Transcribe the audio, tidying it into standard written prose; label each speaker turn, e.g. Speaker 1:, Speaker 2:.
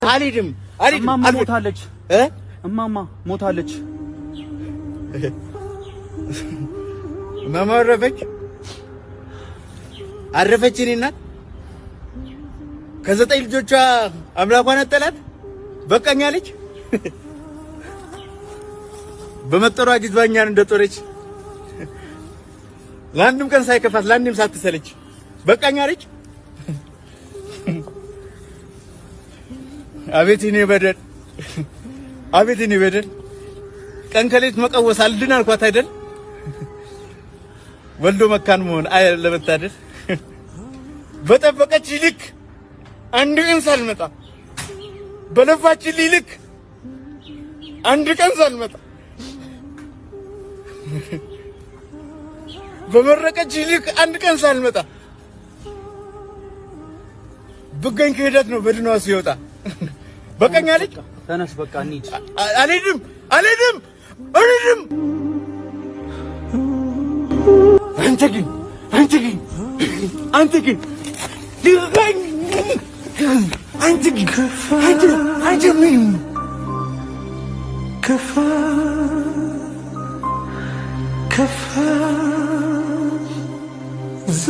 Speaker 1: አልሄድም።
Speaker 2: እማማ ሞታለች። እማማ ሞታለች።
Speaker 1: እማማ አረፈች። እኔ እናት ከ9 ልጆቿ አምላኳን አጠላት በቃኝ አለች። በመጠሯ ጅባኛን እንደጦረች ለአንድም ቀን ሳይከፋት ለአንድም ሳትሰለች በቃኝ አለች። አቤት እኔ በደል፣ አቤት እኔ በደል። ቀን ከሌት መቀወስ አልድን አልኳት አይደል? ወልዶ መካን መሆን ለመታደል በጠበቀች ልክ አንድ ቀን ሳልመጣ በለፋች ልክ አንድ ቀን ሳልመጣ በመረቀች ልክ አንድ ቀን ሳልመጣ ብገኝ ክህደት ነው በድኗ ሲወጣ በቀኝ አለች።
Speaker 2: ተነስ በቃ እንሂድ።
Speaker 1: አልሄድም። አንተ ግን ልቀቀኝ። አንተ ምን ከፋ ዛ